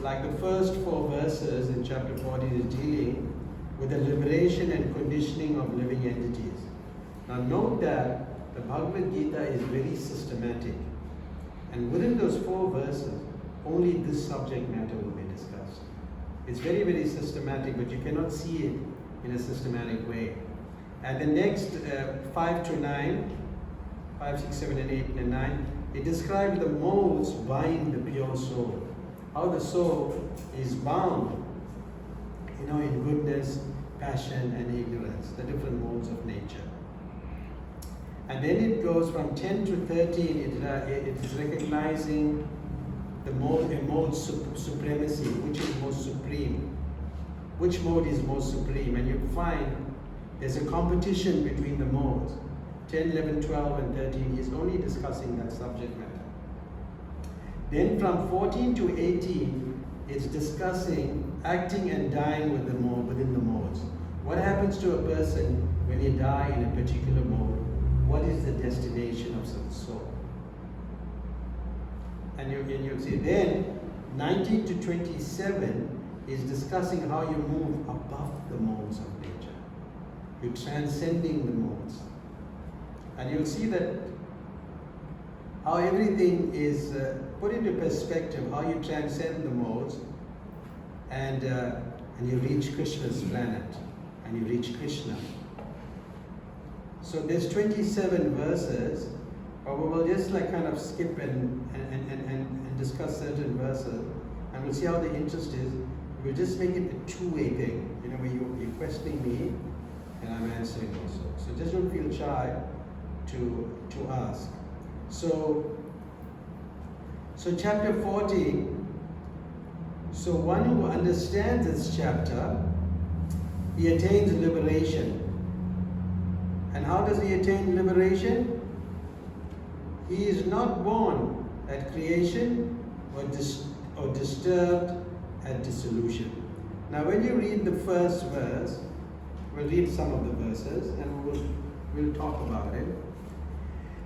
like the first 4 verses in chapter 14 is dealing with the liberation and conditioning of living entities. Now note that the Bhagavad Gita is very systematic, and within those 4 verses, only this subject matter will be discussed. It's very, very systematic, but you cannot see it in a systematic way. And the next 5 to 9, 5, 6, 7, and 8, and 9, it describes the modes bind the pure soul. How the soul is bound, in goodness, passion, and ignorance, the different modes of nature. And then it goes from 10 to 13, it is recognizing the mode supremacy, which is most supreme. Which mode is most supreme? And you find there's a competition between the modes. 10, 11, 12, and 13 is only discussing that subject matter. Then from 14 to 18, it's discussing acting and dying within the modes. What happens to a person when you die in a particular mode? What is the destination of the soul? And you'll see then 19 to 27 is discussing how you move above the modes of nature. You're transcending the modes. And you'll see that how everything is put into perspective, how you transcend the modes, and you reach Krishna's planet, and you reach Krishna. So there's 27 verses, but we will just kind of skip and discuss certain verses, and we'll see how the interest is. We'll just make it a two-way thing, where you're questioning me, and I'm answering also. So just don't feel shy to ask. So chapter 14, so one who understands this chapter, he attains liberation. And how does he attain liberation? He is not born at creation or disturbed at dissolution. Now when you read the first verse, we'll read some of the verses and we'll talk about it.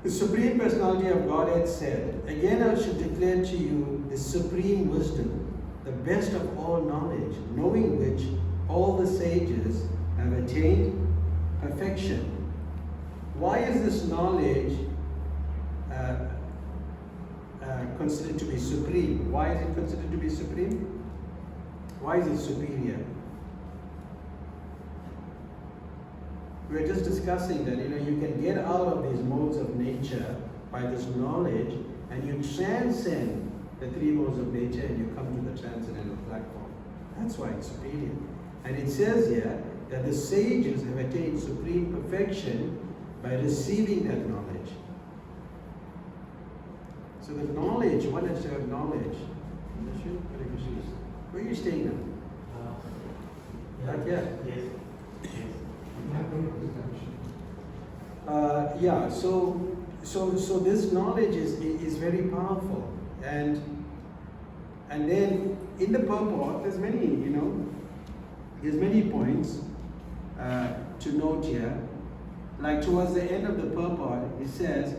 The Supreme Personality of Godhead said, "Again I shall declare to you the supreme wisdom, the best of all knowledge, knowing which all the sages have attained perfection." Why is this knowledge considered to be supreme? Why is it considered to be supreme? Why is it superior? We were just discussing that you can get out of these modes of nature by this knowledge, and you transcend the 3 modes of nature and you come to the transcendental platform. That's why it's superior. And it says here that the sages have attained supreme perfection by receiving that knowledge. So the knowledge, one has to have knowledge. Where are you staying now? Not yet? Yes. So this knowledge is very powerful, and then in the purport there's many points to note here. Like towards the end of the purport, it says,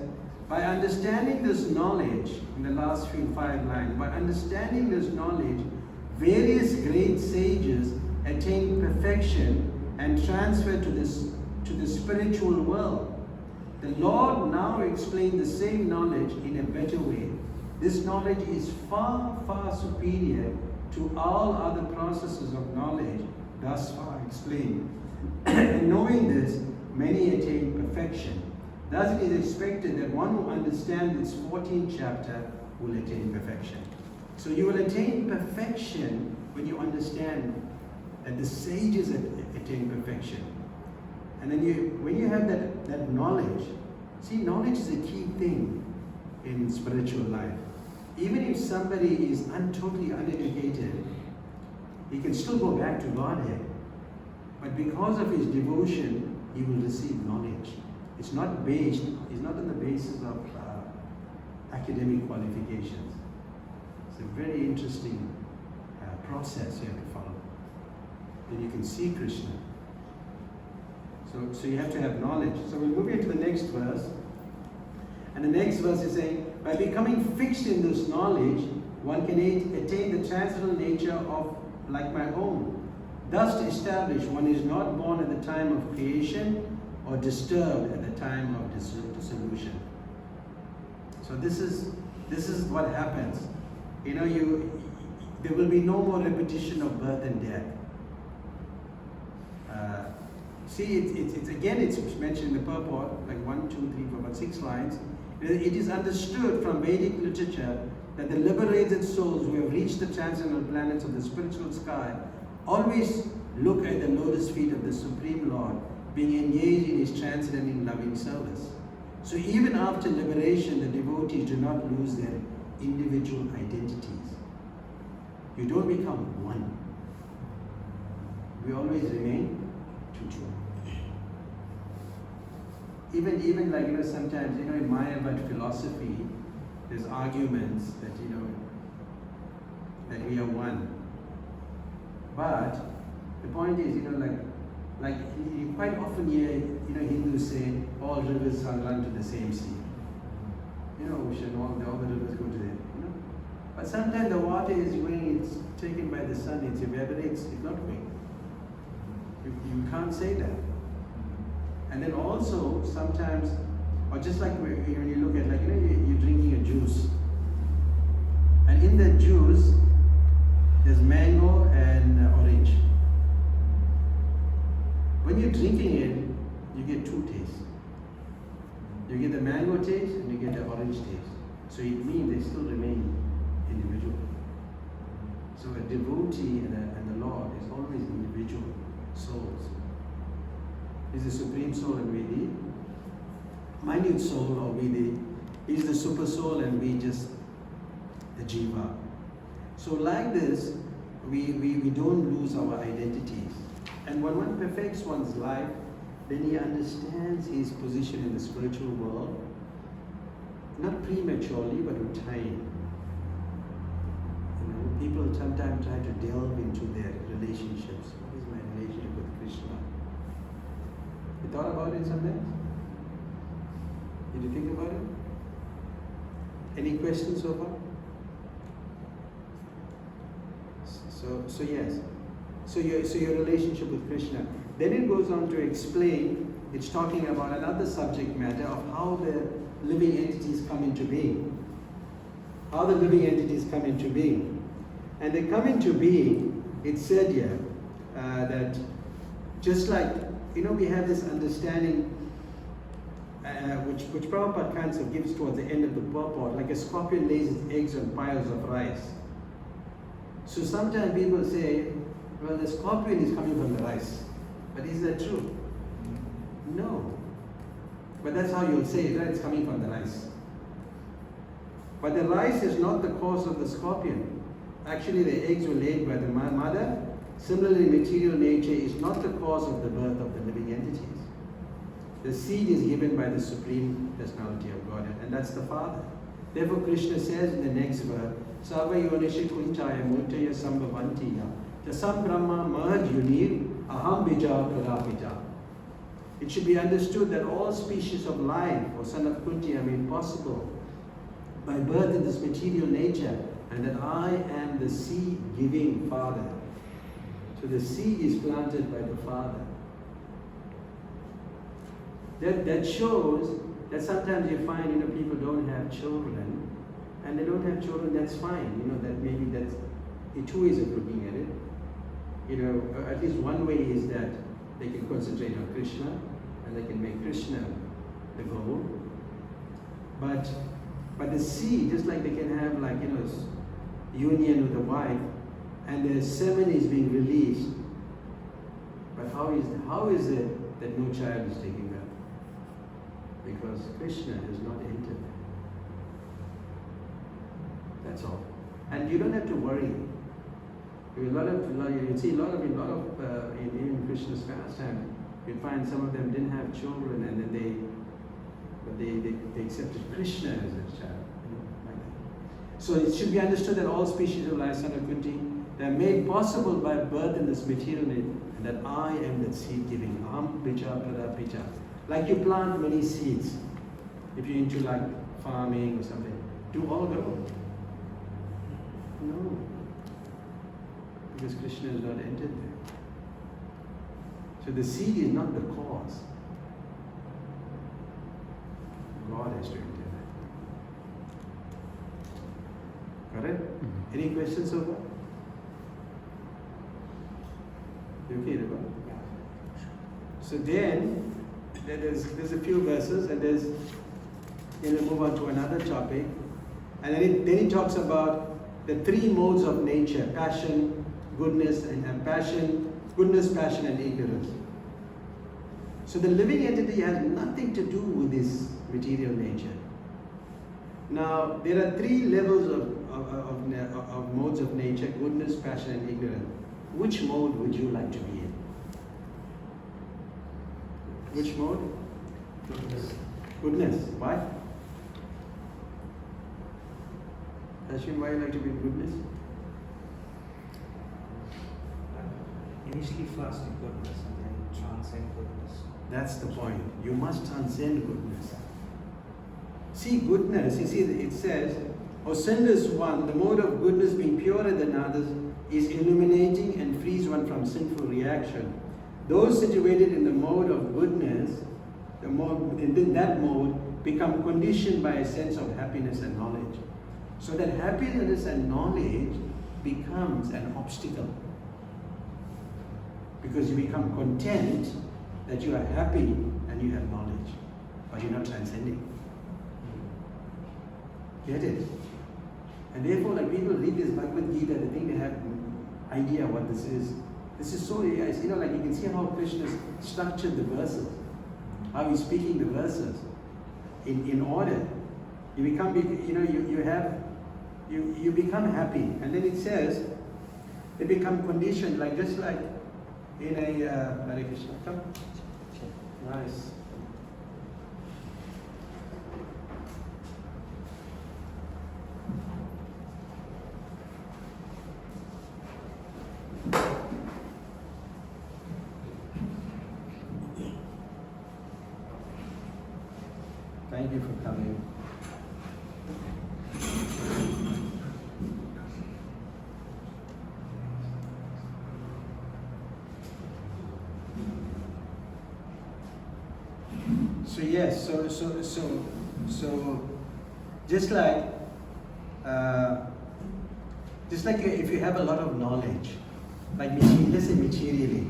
by understanding this knowledge, in the last 5 lines, by understanding this knowledge, various great sages attain perfection and transfer to the spiritual world. The Lord now explained the same knowledge in a better way. This knowledge is far, far superior to all other processes of knowledge thus far explained. And knowing this, many attain perfection. Thus it is expected that one who understands this 14th chapter will attain perfection. So you will attain perfection when you understand that the sages attain perfection. And then when you have that knowledge, see, knowledge is a key thing in spiritual life. Even if somebody is totally uneducated, he can still go back to Godhead. But because of his devotion, he will receive knowledge. It's not on the basis of academic qualifications. It's a very interesting process you have to follow. Then you can see Krishna. So you have to have knowledge. So we'll move into the next verse. And the next verse is saying, by becoming fixed in this knowledge, one can attain the transcendental nature of like my own. Thus to establish one is not born at the time of creation or disturbed at the time of dissolution. So this is what happens. You know, there will be no more repetition of birth and death. See, it's mentioned in the purport, like 1, 2, 3, 4, about 6 lines. It is understood from Vedic literature that the liberated souls who have reached the transcendental planets of the spiritual sky always look at the lotus feet of the Supreme Lord, being engaged in his transcendent loving service. So even after liberation, the devotees do not lose their individual identities. You don't become one. We always remain two. Even like, you know, sometimes, you know, in Mayavad philosophy, there's arguments that, you know, that we are one. But the point is, you know, like you quite often hear, you know, Hindus say all rivers run to the same sea. You know, ocean, all the rivers go to there. You know, but sometimes the water is going, it's taken by the sun, it evaporates, it's not going. You can't say that. And then also sometimes, or just like when you look at, like, you know, you're drinking a juice, and in the juice there's mango and orange. When you're drinking it, you get 2 tastes. You get the mango taste and you get the orange taste. So it means they still remain individual. So a devotee and the Lord is always individual souls. He's the Supreme Soul and we the minute soul, or he's the super soul and we just the Jiva. So like this, we don't lose our identities. And when one perfects one's life, then he understands his position in the spiritual world, not prematurely, but with time. You know, people sometimes try to delve into their relationships. What is my relationship with Krishna? You thought about it sometimes? Did you think about it? Any questions so far? So yes. So your relationship with Krishna. Then it goes on to explain, it's talking about another subject matter of how the living entities come into being. How the living entities come into being. And they come into being, it's said here, that just like, you know, we have this understanding which Prabhupada kind of gives towards the end of the purport, like a scorpion lays its eggs on piles of rice. So sometimes people say, well, the scorpion is coming from the rice. But is that true? No. But that's how you'll say it, right? It's coming from the rice. But the rice is not the cause of the scorpion. Actually, the eggs were laid by the mother. Similarly, material nature is not the cause of the birth of the living entities. The seed is given by the Supreme Personality of Godhead, and that's the Father. Therefore, Krishna says in the next verse, Sarva yonisha kuntaya murtaya sambhavantiya Tasam Brahma Mahad Yunir Aham Bija Prarapita. It should be understood that all species of life, O son of Kunti, are made possible by birth in this material nature, and that I am the seed-giving Father. So the seed is planted by the Father. That shows that sometimes you find, you know, people don't have children, and they don't have children, that's fine. You know, that maybe that's two ways of looking at it. You know, at least one way is that they can concentrate on Krishna and they can make Krishna the goal. But the seed, just like they can have, like, you know, union with a wife, and the semen is being released. But how is it that no child is taking birth? Because Krishna has not entered. That's all. And you don't have to worry. You see a lot of in Krishna's pastime, you find some of them didn't have children, and then they accepted Krishna as their child. You know, like that. So it should be understood that all species of life, son of Kunti, they are made possible by birth in this material, and that I am that seed giving. Aham bija prada bija. Like you plant many seeds. If you're into like farming or something, do all grow? No. Because Krishna has not entered there. So the seed is not the cause. God has to enter there. Got it? Mm-hmm. Any questions so far? You okay, Raghunath? Yeah. So then, there's a few verses, and then we'll move on to another topic. And then it talks about the three modes of nature: passion, goodness, and passion, and ignorance. So the living entity has nothing to do with this material nature. Now, there are three levels of modes of nature: goodness, passion, and ignorance. Which mode would you like to be in? Which mode? Goodness. Goodness. Why? Ashwin, why you like to be in goodness? Initially first in goodness and then transcend goodness. That's the point. You must transcend goodness. See, goodness, you see, it says, O sinless one, the mode of goodness being purer than others is illuminating and frees one from sinful reaction. Those situated in the mode of goodness, in that mode, become conditioned by a sense of happiness and knowledge. So that happiness and knowledge becomes an obstacle. Because you become content that you are happy and you have knowledge, but you're not transcending. Get it? And therefore, like people read this Bhagavad Gita, they think they have idea what this is. This is so, like you can see how Krishna structured the verses, how he's speaking the verses in order. You become, you become happy, and then it says they become conditioned, like just like in a Hare Krishna. Come, nice. Thank you for coming. So yes, so just like if you have a lot of knowledge, like let's say materially.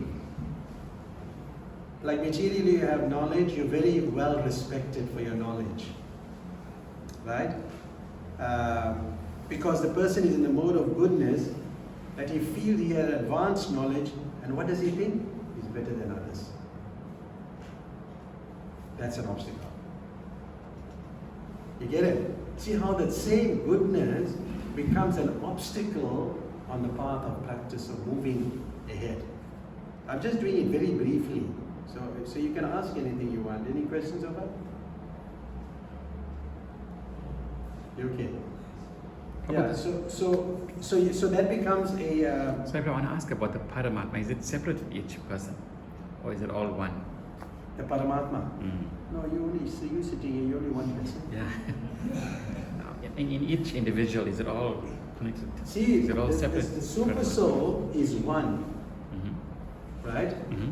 Like materially you have knowledge, you're very well respected for your knowledge, right? Because the person is in the mode of goodness, that he feels he has advanced knowledge, and what does he think? He's better than others. That's an obstacle. You get it? See how that same goodness becomes an obstacle on the path of practice of moving ahead. I'm just doing it very briefly. So you can ask anything you want. Any questions about it? You okay? Yeah. So that becomes a. So if I want to ask about the Paramatma, is it separate for each person, or is it all one? The Paramatma. No, you sitting here. You're only one person. Yeah. In each individual, is it all connected? See, is it all separate? The super soul is one. Mm-hmm. Right? Mm-hmm.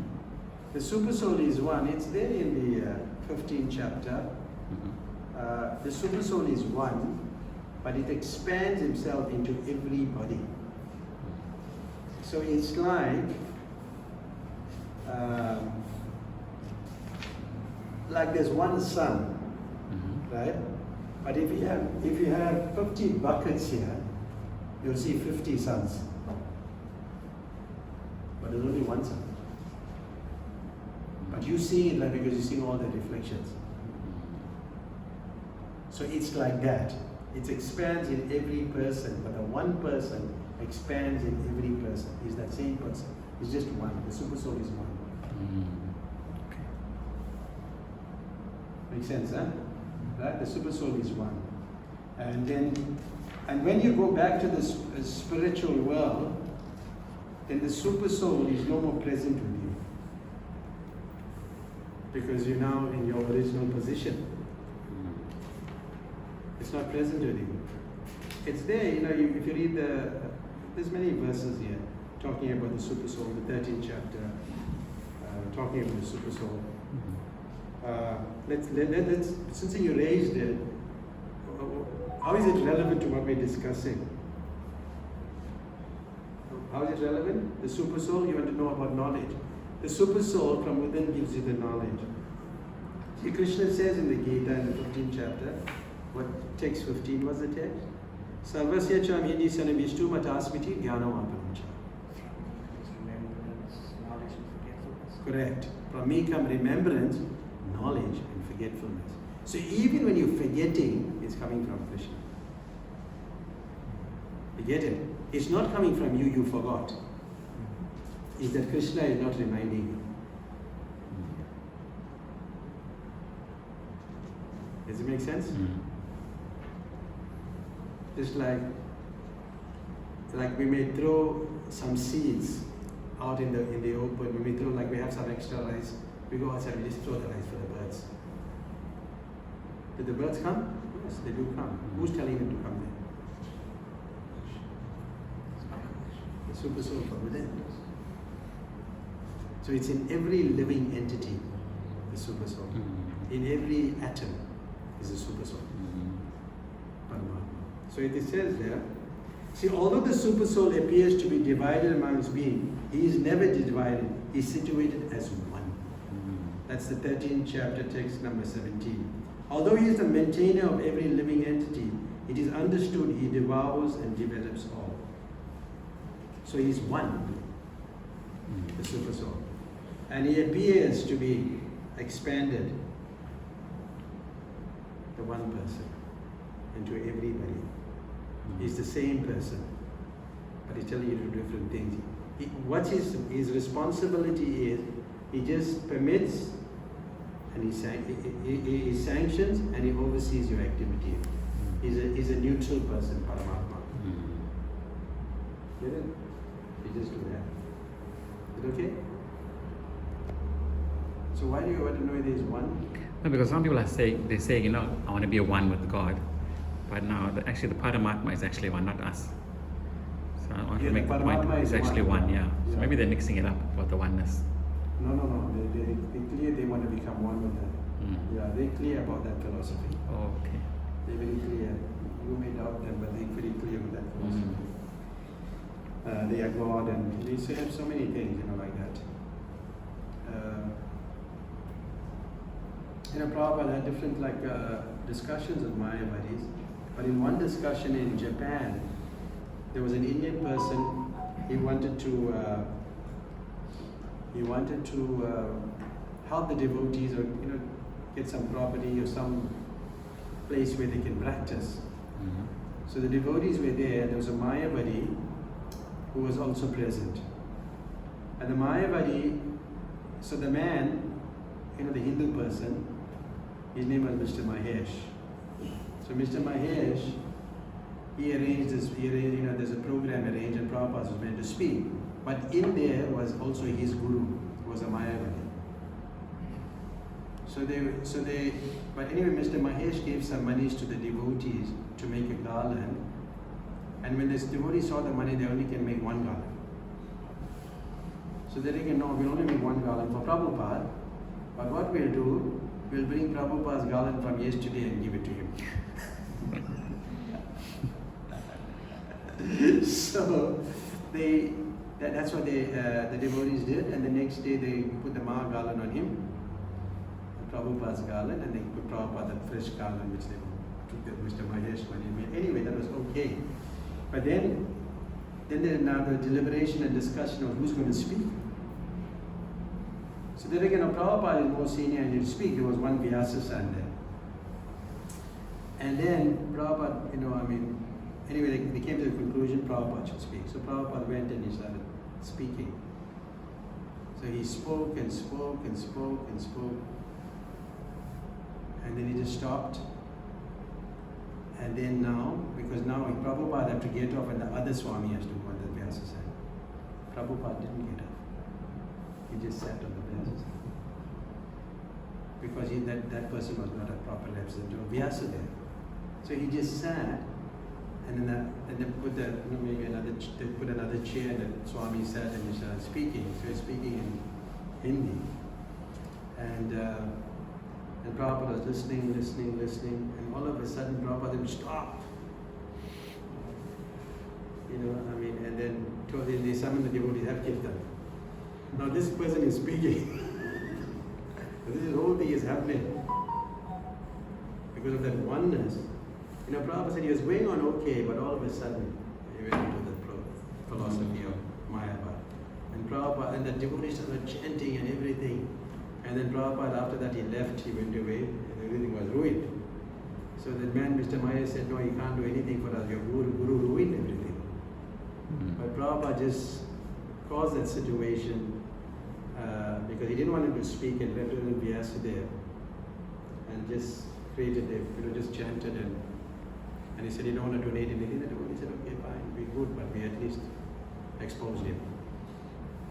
The super soul is one. It's there in the 15th chapter. Mm-hmm. The super soul is one, but it expands itself into every body. So it's like there's one sun, right? But if you have 50 buckets here, you'll see 50 suns. But there's only one sun. But you see it like because you see all the reflections. So it's like that. It expands in every person, but the one person expands in every person. Is that same person? It's just one. The super soul is one. Okay. Makes sense, huh? Right? The super soul is one. And when you go back to the spiritual world, then the super soul is no more present with you. Because you're now in your original position. It's not present with you. It's there, if you read there's many verses here. talking about the super soul, the 13th chapter, talking about the super soul. Let's since you raised it, how is it relevant to what we're discussing? How is it relevant? The super soul, you want to know about knowledge. The super soul from within gives you the knowledge. See, Krishna says in the Gita in the 15th chapter, what text 15 was the text? Sarvasya cham hindi sana vishtu matasmiti jnanam apanamcha. Remembrance, knowledge and forgetfulness. Correct. From me come remembrance, knowledge and forgetfulness. So even when you're forgetting, it's coming from Krishna. You get it? It's not coming from you, you forgot. It's that Krishna is not reminding you. Does it make sense? Just like we may throw some seeds out in the open. When we throw, like we have some extra rice, we go outside, we just throw the rice for the birds. Did the birds come? Yes, they do come. Who's telling them to come there? The super soul from within. So it's in every living entity, the super soul. In every atom is a super soul. Paramatma. So it says there, see, although the super soul appears to be divided amongst beings, he is never divided. He is situated as one. That's the 13th chapter, text number 17. Although he is the maintainer of every living entity, it is understood he devours and develops all. So he is one, the super soul. And he appears to be expanded, the one person, into everybody. He's the same person, but he's telling you to do different things. What his responsibility is, he just permits and he sanctions and he oversees your activity. He's a neutral person, Paramatma. Get it? You just do that. Is it okay? So why do you want to know there is one? No, because some people are saying, they say, I want to be one with God. But now, actually the Paramatma is actually one, not us. So I want to make the point, it's actually one, yeah. So maybe they're mixing it up about the oneness. No. They clear they want to become one with them. Yeah, they're clear about that philosophy. Oh, okay. They're very clear. You may doubt them, but they're pretty clear with that philosophy. They are God, and they say have so many things, like that. Prabhupada had different discussions with Mayavadis, but in one discussion in Japan, there was an Indian person. He wanted to help the devotees, or get some property or some place where they can practice. So the devotees were there. There was a Mayavadi who was also present, and the Mayavadi. So the man, the Hindu person, his name was Mr. Mahesh. So Mr. Mahesh, he arranged this. There's a program arranged, and Prabhupada was meant to speak. But in there was also his guru, who was a Mayavadi. But anyway, Mr. Mahesh gave some monies to the devotees to make a garland. And when the devotees saw the money, they only can make one garland. So they reckon, no, we'll only make one garland for Prabhupada. But what we'll do, we'll bring Prabhupada's garland from yesterday and give it to him. So that's what the devotees did, and the next day they put the Maha garland on him, Prabhupada's garland, and they put Prabhupada the fresh garland which they took the Mr. Mahesh money. Anyway, that was okay. But then now the deliberation and discussion of who's going to speak. So they reckon Prabhupada is more senior and he'll speak. There was one Vyasa son there. And then Prabhupada, anyway, they came to the conclusion Prabhupada should speak. So Prabhupada went and he started speaking. So he spoke and spoke and spoke and spoke. And then he just stopped. And then now, because now Prabhupada had to get off and the other Swami has to go on the Vyasa side. Prabhupada didn't get off. He just sat on the Vyasa side. Because that person was not a proper representative of Vyasa there. So he just sat And then put maybe they put another chair and the Swami sat and he started speaking. So he's speaking in Hindi. And Prabhupada was listening, and all of a sudden Prabhupada would stop. And then they summoned the devotees, have kirtan. Now this person is speaking. This whole thing is happening because of that oneness. Prabhupada said he was going on okay, but all of a sudden he went into the philosophy of Mayavad. And Prabhupada and the devotees started chanting and everything. And then Prabhupada, after that he left, he went away, and everything was ruined. So the man, Mr. Maya, said, no, you can't do anything for us, your Guru ruined everything. But Prabhupada just caused that situation because he didn't want him to speak and left him Vyasa there. And just created just chanted and he said he don't want to donate anything. The devotee said, okay, fine, be good, but we at least exposed him.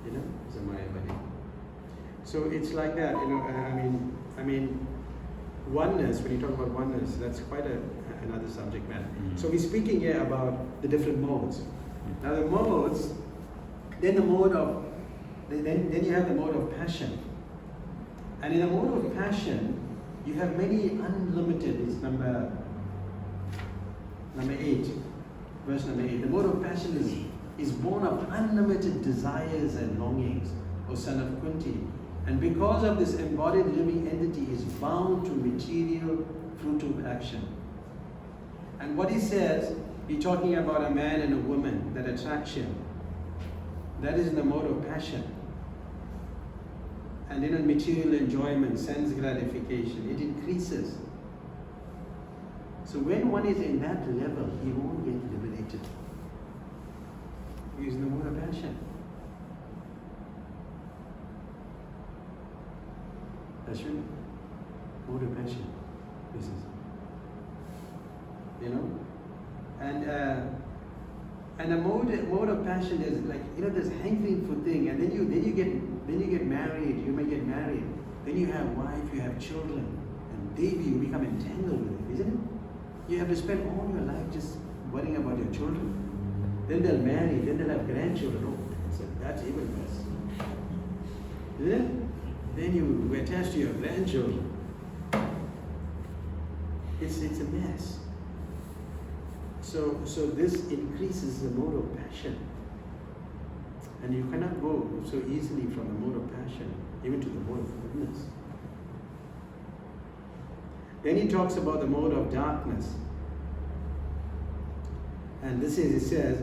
It's a Mayavadi. So it's like that, I mean, oneness, when you talk about oneness, that's quite another subject matter. So we're speaking here about the different modes. Now the modes, then you have the mode of passion. And in the mode of passion, you have many unlimited, it's number 8, verse number 8. The mode of passion is born of unlimited desires and longings, O son of Kunti. And because of this embodied living entity is bound to material fruitive action. And what he says, he's talking about a man and a woman, that attraction. That is in the mode of passion. And in a material enjoyment, sense gratification, it increases. So when one is in that level, he won't get liberated. He's in the mode of passion. Passion, mode of passion. This is, and the mode of passion is like there's hankering for thing, and then you get married. You may get married. Then you have wife, you have children, and baby, you become entangled with it, isn't it? You have to spend all your life just worrying about your children. Then they'll marry. Then they'll have grandchildren. Oh, that's even worse. Isn't it? Then you attach to your grandchildren. It's a mess. So this increases the mode of passion. And you cannot go so easily from the mode of passion even to the mode of goodness. Then he talks about the mode of darkness. And this is, he says,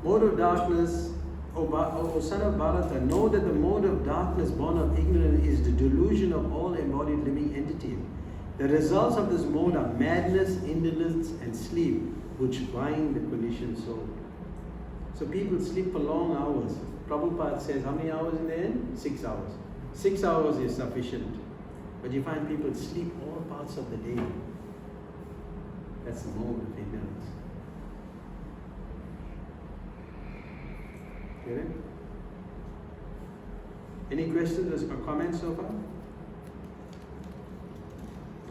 mode of darkness, O son of Bharata, know that the mode of darkness born of ignorance is the delusion of all embodied living entities. The results of this mode are madness, indolence, and sleep, which bind the conditioned soul. So people sleep for long hours. Prabhupada says, how many hours in the end? 6 hours. 6 hours is sufficient. But you find people sleep all parts of the day. That's the mode of ignorance. Get it? Any questions or comments so far?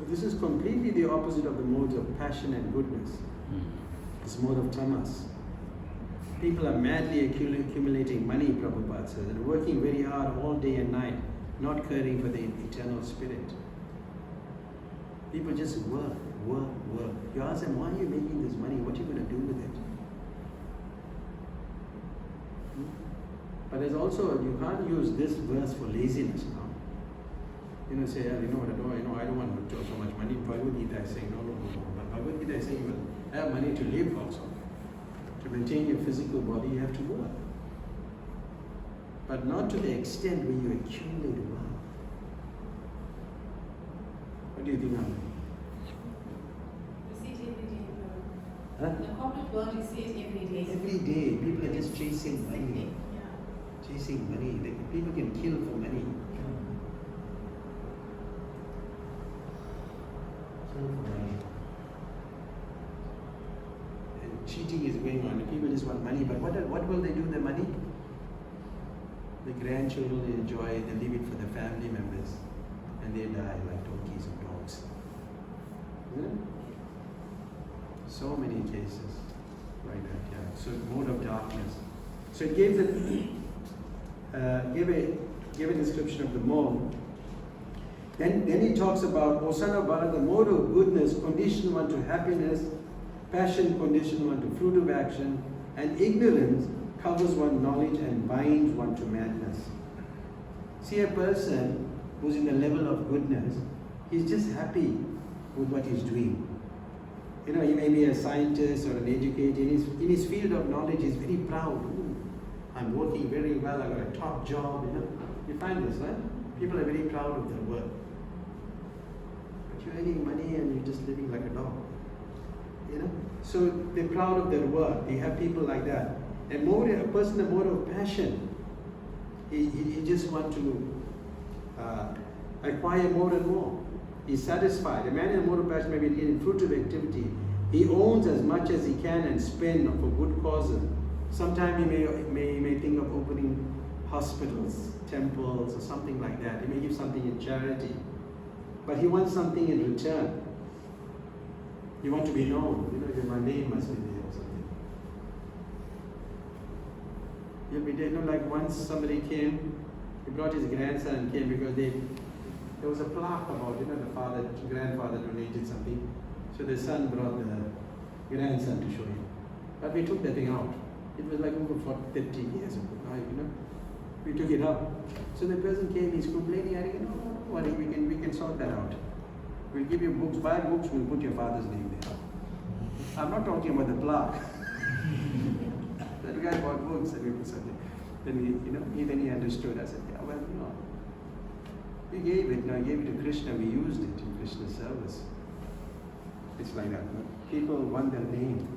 This is completely the opposite of the modes of passion and goodness. This mode of tamas. People are madly accumulating money, Prabhupada says, and working very hard all day and night, not caring for the eternal spirit. People just work. You ask them, why are you making this money? What are you going to do with it? But there's also, you can't use this verse for laziness now. Say, I don't want so much money. Bhagavad Gita is saying, no. But Bhagavad Gita is saying, you will have money to live also. To maintain your physical body, you have to work. But not to the extent where you accumulate wealth. What do you think, Alan? You see it every day. Huh? In the corporate world, you see it every day. Every day, people are just chasing money. Yeah. Chasing money. People can kill for money. Kill for money. And cheating is going on. People just want money. But what will they do with the money? The grandchildren enjoy, they leave it for the family members. And they die like donkeys and dogs. Isn't it? So many cases. like that, yeah. So mode of darkness. So it gave a description of the mode. Then he talks about, O son of Bharat, the mode of goodness condition one to happiness, passion condition one to fruit of action, and ignorance covers one knowledge and binds one to madness. See, a person who's in the level of goodness, he's just happy with what he's doing. You know, he may be a scientist or an educator. In his field of knowledge, he's very proud. Ooh, I'm working very well, I got a top job, you know. You find this, right? People are very proud of their work. But you're earning money and you're just living like a dog. You know? So they're proud of their work. They have people like that. A person, a mode of passion, he just wants to acquire more and more. He's satisfied. A man in a mode of passion may be in fruit of activity. He owns as much as he can and spend for good causes. Sometimes he may think of opening hospitals, temples, or something like that. He may give something in charity. But he wants something in return. You want to be known. You know, my name must be there or something. You'll be there. You know, like once somebody came, he brought his grandson and came because there was a plaque about, you know, the grandfather donated something. So the son brought the grandson to show him. But we took that thing out. It was like over 30 years ago, you know. We took it out. So the person came, he's complaining, I said, no, worry, we can sort that out. We'll give you books, buy books, we'll put your father's name there. I'm not talking about the plaque. That guy bought books and we put something. Then he understood. I said, yeah, well, you know, we gave it, I gave it to Krishna, we used it in Krishna's service. It's like that. No? People want their name.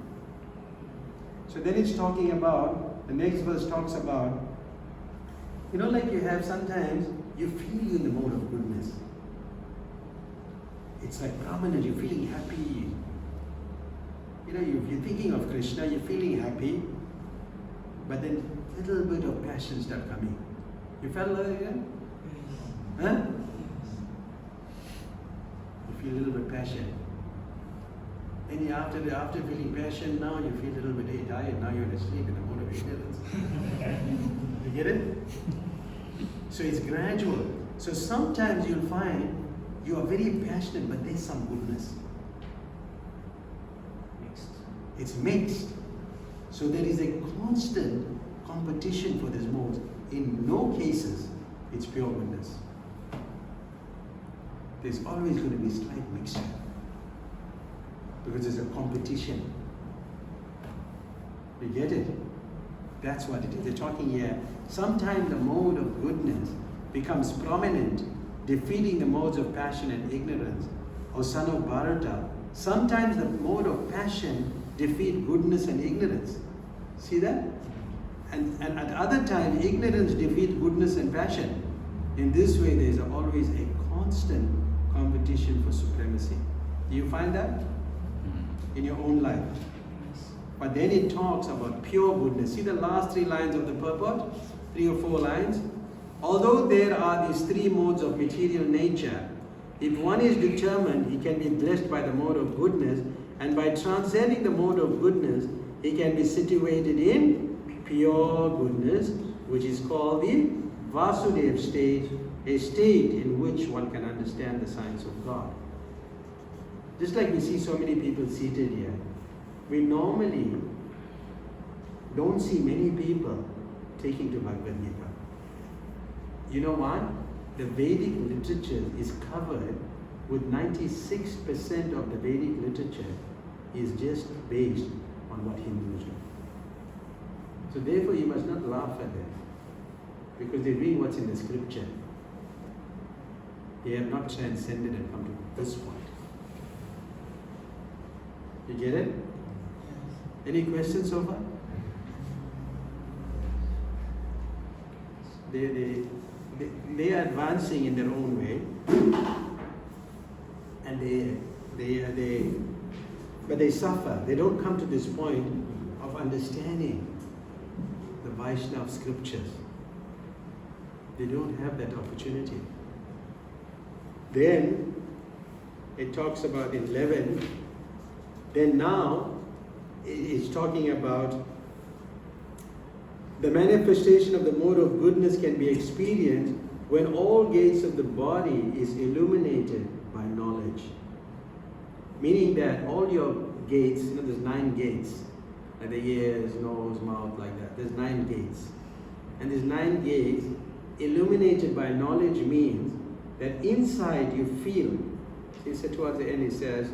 So then it's talking about, the next verse talks about, you know, like you have sometimes, you feel in the mode of goodness. It's like prominent, you're feeling happy. You know, you're thinking of Krishna, you're feeling happy, but then a little bit of passion start coming. You felt that again? Huh? You feel a little bit passion. And after feeling passion, now you feel a little bit tired, now you're asleep in the mode of ignorance. You get it? So it's gradual. So sometimes you'll find you are very passionate, but there's some goodness. Mixed. It's mixed. So there is a constant competition for this mode. In no cases, it's pure goodness. There's always going to be a slight mixture. Because there's a competition. You get it? That's what it is. They're talking here. Sometimes the mode of goodness becomes prominent, defeating the modes of passion and ignorance. O son of Bharata, sometimes the mode of passion defeat goodness and ignorance. See that? And at other times, ignorance defeat goodness and passion. In this way, there is always a constant competition for supremacy. Do you find that in your own life? But then it talks about pure goodness. See the last 3 lines of the purport? 3 or 4 lines. Although there are these 3 modes of material nature, if one is determined, he can be blessed by the mode of goodness, and by transcending the mode of goodness, he can be situated in pure goodness, which is called the Vasudev state, a state in which one can understand the science of God. Just like we see so many people seated here, we normally don't see many people taking to Bhagavad Gita. You know what? The Vedic literature is covered with 96% of the Vedic literature is just based on what Hindus do. So therefore you must not laugh at them, because they're doing what's in the scripture. They have not transcended and come to this point. You get it? Any questions so far? They are advancing in their own way, and but they suffer. They don't come to this point of understanding the Vaishnava scriptures. They don't have that opportunity. Then it talks about in 11. Then now it's talking about the manifestation of the mode of goodness can be experienced when all gates of the body is illuminated by knowledge. Meaning that all your gates, there's 9 gates, like the ears, nose, mouth, like that. There's 9 gates. And these 9 gates, illuminated by knowledge, means that inside you feel, he said towards the end, he says,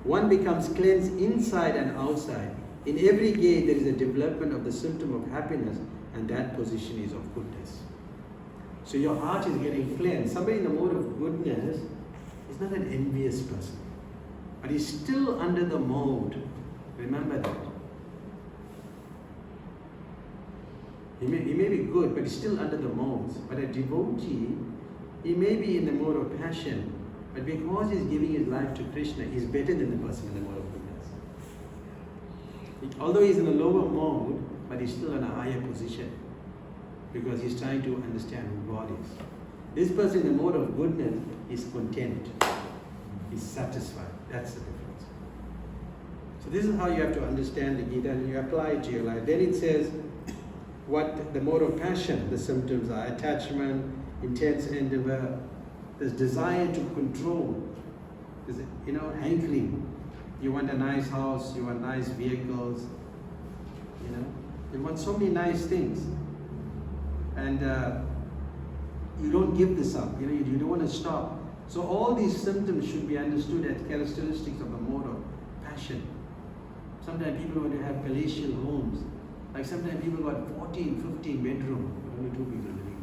one becomes cleansed inside and outside. In every gate there is a development of the symptom of happiness, and that position is of goodness. So your heart is getting cleansed. Somebody in the mode of goodness is not an envious person, but he's still under the mode. Remember that. He may be good, but he's still under the modes. But a devotee, he may be in the mode of passion, but because he's giving his life to Krishna, he's better than the person in the mode of goodness. Although he's in a lower mode, but he's still in a higher position, because he's trying to understand who God is. This person in the mode of goodness is content. He's satisfied. That's the difference. So this is how you have to understand the Gita, and you apply it to your life. Then it says what the mode of passion, the symptoms are: attachment, intense endeavor, there's desire to control, there's, hankering. You want a nice house, you want nice vehicles, you want so many nice things. And you don't give this up, you don't want to stop. So all these symptoms should be understood as characteristics of the mode of passion. Sometimes people want to have palatial homes. Like sometimes people got 14, 15 bedrooms, but only 2 people living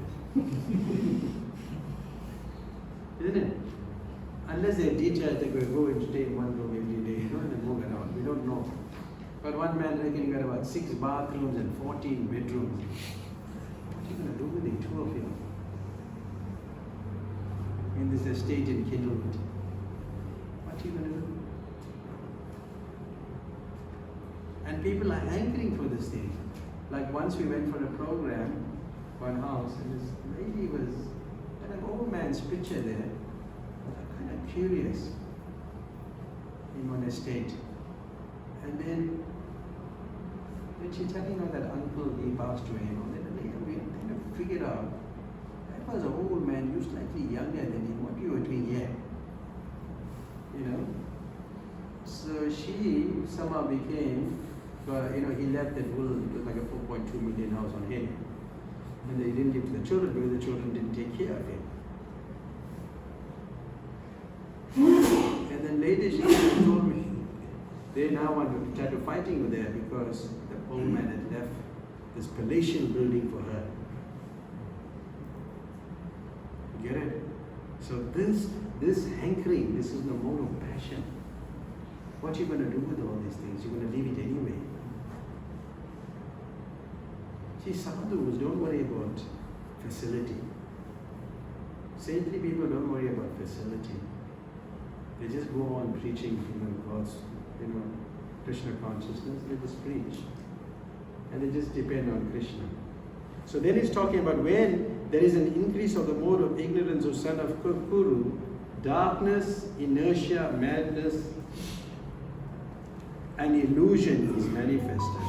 there. Isn't it? Unless they're detailed, they will go and stay in one room every day, and move around. We don't know. But one man reckoned he got about 6 bathrooms and 14 bedrooms. What are you going to do with the 2 of you? In this estate in Kindlewood. What are you going to do? And people are hankering for this thing. Like once we went for a program, one house, and this lady had an old man's picture there. I was kind of curious in one estate. And then she told me that uncle, he passed away, and then later we kind of figured out that was an old man, you slightly younger than him. What you were doing here? So she somehow became, he left that will, it was like a 4.2 million house on him. And they didn't give to the children because the children didn't take care of him. And then later she told me, they now want to start fighting with her because the old man had left this palatial building for her. You get it? So this hankering, this is the mode of passion. What are you going to do with all these things? You're going to leave it anyway. See, sadhus don't worry about facility. Saintly people don't worry about facility. They just go on preaching, God's, Krishna consciousness. They just preach, and they just depend on Krishna. So then he's talking about when there is an increase of the mode of ignorance of son of Kuru, darkness, inertia, madness, and illusion is manifested.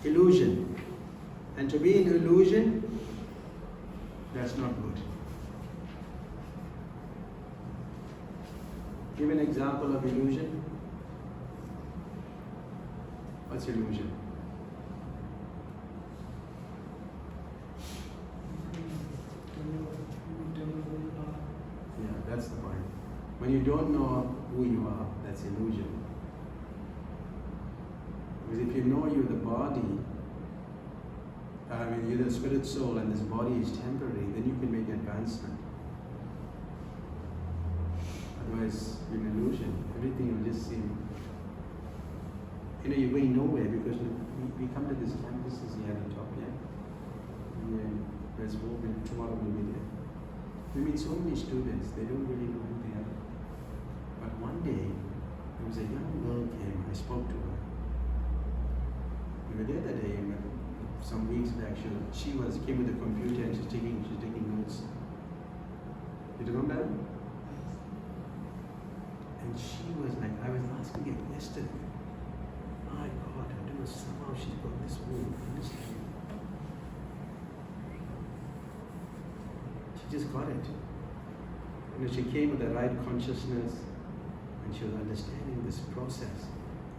Illusion. And to be in illusion, that's not good. Give an example of illusion. What's illusion? Yeah, that's the point. When you don't know who you are, that's illusion. Because if you know you're the body, you're the spirit soul and this body is temporary, then you can make advancement. Otherwise, you're an illusion. Everything will just seem, you're going nowhere because we come to this campus here at the top, yeah? And then there's more, tomorrow we'll be there. We meet so many students, they don't really know who they are. But one day, there was a young girl came, I spoke to her. We were there that day, some weeks back, she came with a computer and she's taking notes. You remember that? And she was like, I was asking her yesterday, my God, I don't know, somehow she's got this wound. Honestly. She just got it. You know, she came with the right consciousness and she was understanding this process.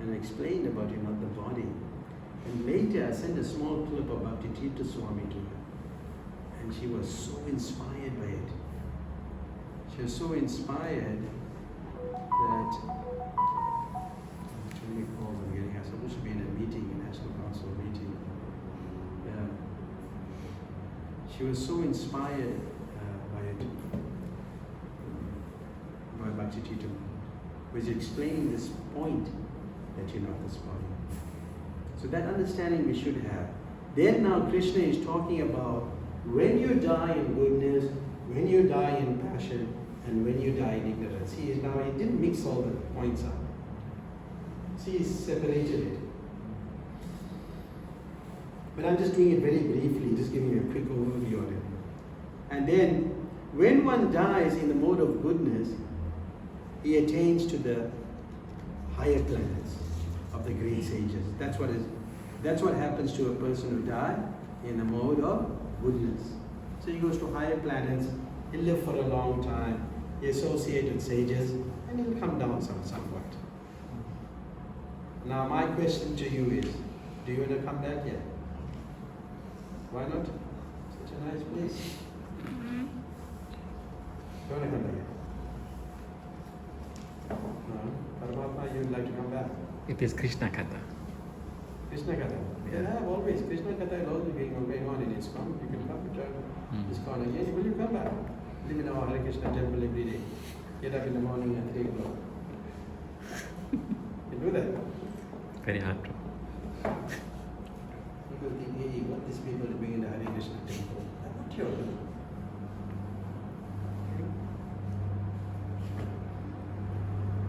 And I explained about, you know, the body. And later I sent a small clip of Bhakti Swami to her. And she was so inspired by it. She was so inspired that too many calls I'm getting. I'm supposed to be in a meeting, a National Council meeting. Yeah. She was so inspired by it, by Bhakti Tito, was explaining this point that you're not this body. So that understanding we should have. Then now Krishna is talking about when you die in goodness, when you die in passion, and when you die in ignorance. See, now he didn't mix all the points up. See, he separated it. But I'm just doing it very briefly, just giving you a quick overview on it. And then, when one dies in the mode of goodness, he attains to the higher planets of the great sages. That's what happens to a person who dies in the mode of goodness. So he goes to higher planets, he'll live for a long time, he associates with sages, and he'll come down somewhat. Now my question to you is, do you want to come back yet? Why not? Such a nice place. Mm-hmm. Do you want to come back yet? No? Paramatma, you'd like to come back? It is Krishna Katha. Krishna Katha. Yeah, always. Krishna Katha is always going on in ISKCON. You can come and join ISKCON again. Will you come back? Live in our Hare Krishna temple every day. Get up in the morning at 3 o'clock. You do that? Very hard to. People think, hey, what these people are doing in the Hare Krishna temple? What you're doing?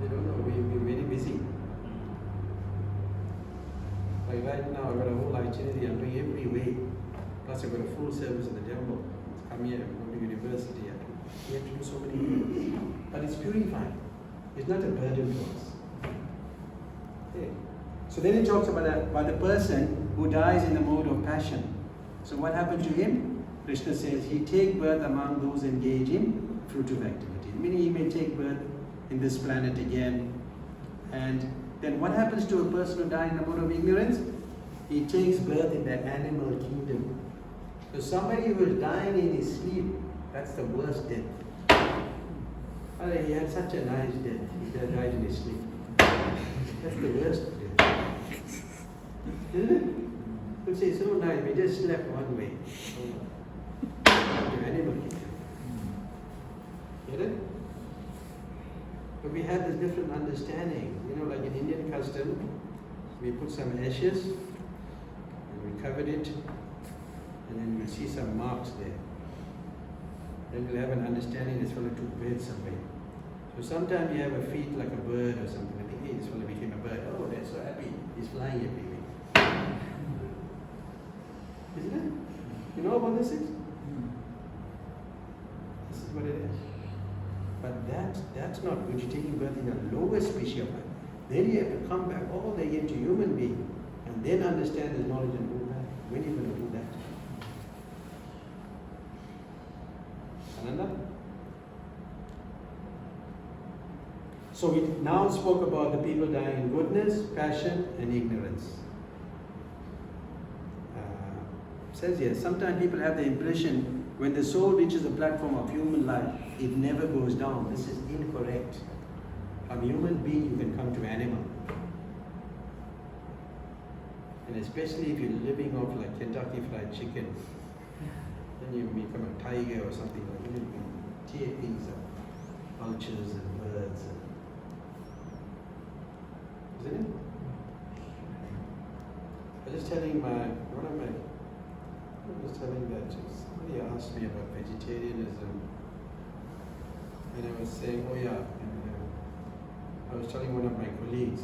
They don't know, we're very busy. Like right now, I've got a whole itinerary, I'm doing every way. Plus, I've got a full service at the temple. Come here, I'm going to university. We have to do so many things. But it's purifying. It's not a burden to us. Okay. So then he talks about the person who dies in the mode of passion. So what happened to him? Krishna says he take birth among those engaged in fruitive activity. Meaning he may take birth in this planet again. And then what happens to a person who dies in the mode of ignorance? He takes birth in the animal kingdom. So somebody who is dying in his sleep, that's the worst death. Oh, he had such a nice death. He died in his sleep. That's the worst death. Isn't it? You say, so nice, we just slept one way. To animal kingdom. Get it? But we have this different understanding. You know, like in Indian custom, we put some ashes and we covered it, and then you see some marks there. Then we'll have an understanding this fellow took birth somewhere. So sometimes you have a feet like a bird or something. I think, hey, this fellow became a bird. Oh, they're so happy. He's flying everywhere. Isn't it? You know what this is? This is what it is. But that's not good. You're taking birth in the lowest species of life. Then you have to come back all the way into human being and then understand this knowledge and do that. When are you going to do that? Ananda? So we now spoke about the people dying in goodness, passion, and ignorance. Says here, sometimes people have the impression when the soul reaches the platform of human life, it never goes down. This is incorrect. From human being, you can come to animal. And especially if you're living off like Kentucky Fried Chicken, then you become a tiger or something like that. You can tear things up, vultures and birds. Isn't it? I was just telling that somebody asked me about vegetarianism, and I was saying, oh yeah, I was telling one of my colleagues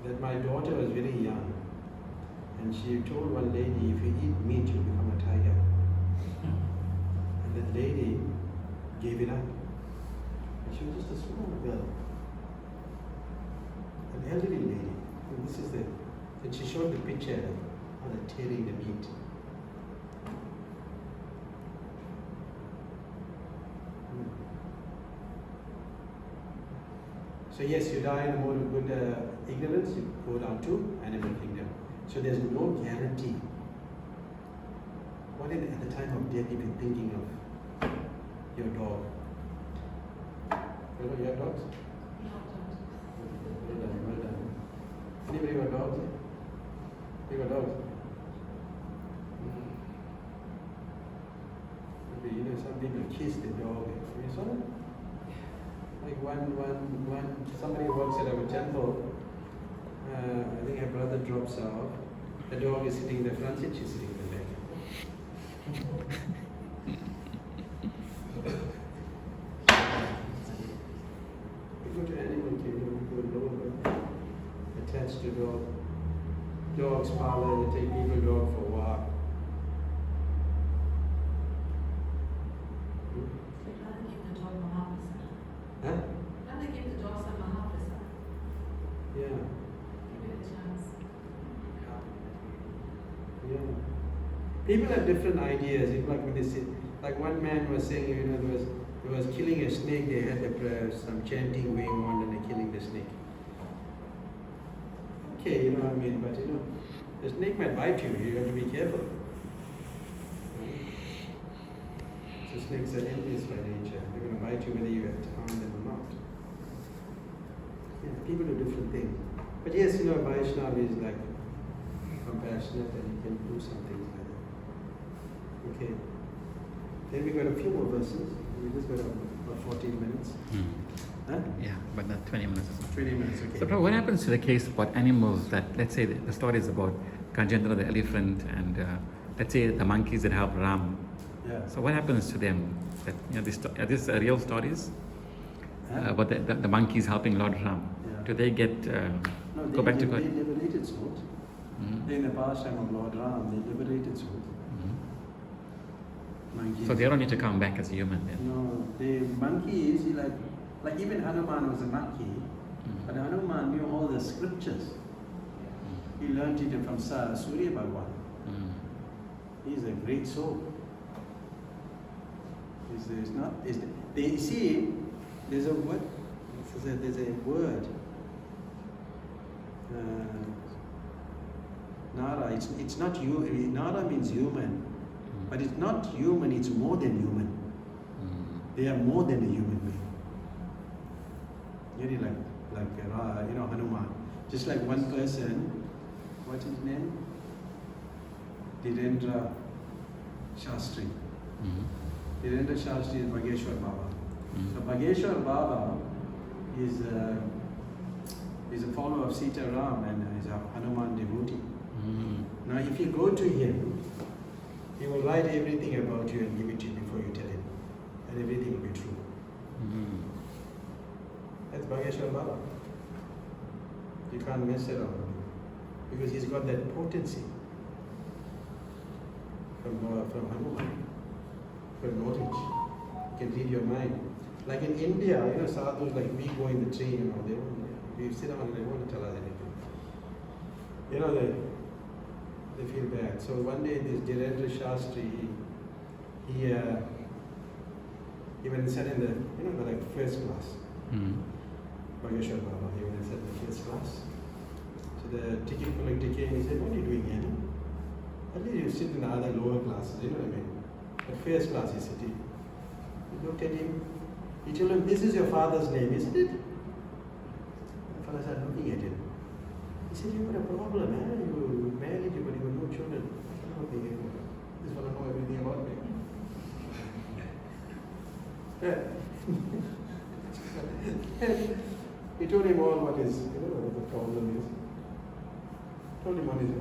that my daughter was very young, and she told one lady, if you eat meat, you become a tiger. And that lady gave it up. And she was just a small girl. An elderly lady. And this is and she showed the picture of how they're tearing the meat. So yes, you die in a mode of good ignorance, you go down to animal kingdom. So there's no guarantee. What at the time of death if you're thinking of your dog? You know your dogs? Well done, well done. Anybody got dogs? You got dogs? Maybe, some people kiss the dog. You saw that? Like somebody works at our temple. I think her brother drops out. The dog is sitting in the front seat, she's sitting in the back. You go to animal kingdom, you go lower, attached to dog. Dogs parlor, they take people dog for a walk. Huh? Can they give the dog some Mahaprasad? Yeah. Give it a chance. Yeah. People have different ideas. It's like when they say, like one man was saying, there was killing a snake. They had some chanting going on, and they're killing the snake. Okay, you know what I mean. But the snake might bite you. You have to be careful. So snakes are envious by nature. They're going to bite you whether you have to harm them or not. Yeah, people do different things. But yes, Vaishnava is like compassionate and he can do some things like that. Okay. Then we got a few more verses. We just got about 14 minutes. Huh? Yeah, but not 20 minutes. 20 minutes, okay. So what happens to the case about animals that, let's say the story is about Gajendra the elephant and let's say the monkeys that help Ram. Yeah. So what happens to them? That, are these real stories? Huh? About the monkeys helping Lord Ram. Yeah. Do they get go back to God? They liberated souls. Mm-hmm. In the pastime of Lord Ram, they liberated souls. Mm-hmm. Monkeys. So they don't need to come back as a human then? No, the monkey is like even Hanuman was a monkey, but Hanuman knew all the scriptures. He learned it from Surya Bhagwan. He's a great soul. They see, there's a word. There's a word. Nara. It's not you. Nara means human, but it's not human. It's more than human. They are more than a human being. Really like Hanuman. Just like one person. What's his name? Dhirendra Shastri. Dhirendra Shastri is Bhageshwar Baba. So Bhageshwar Baba is a follower of Sita Ram and is a Hanuman devotee. Now if you go to him, he will write everything about you and give it to you before you tell him. And everything will be true. That's Bhageshwar Baba. You can't mess around with him. Because he's got that potency from Hanuman, from knowledge. He can read your mind. Like in India, sadhus like we go in the train, we sit down and they won't tell us anything. They feel bad. So one day this Dhirendra Shastri, he went and sat in the first class. Bhageshwar Baba, he went and sat in the first class. So the ticket collector came and he said, "What are you doing here? At least you sit in the other lower classes, you know what I mean? The first class is sitting." He looked at him, he told him, "This is your father's name, isn't it?" The fellow started looking at him. He said, "You got a problem, eh? You married, but you got no children." This fellow knows everything about me. He told him all what the problem is. Told him what is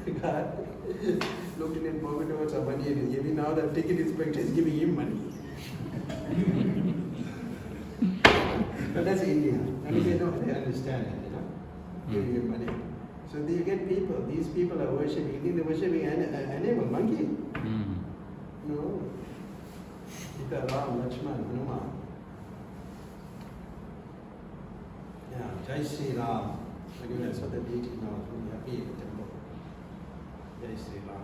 it. God looked in his pocket over some money and gave him. Now the ticket inspector is giving him money. But that's India. And they understand it, giving him money. So you get people, these people are worshipping, you think they're worshipping an animal, monkey? No. Sita, Ram, Lakshman, Hanuman. Yeah, Jai Sri Ram. I mean, that's what they're eating now. Really happy at the temple. Jai Sri Ram.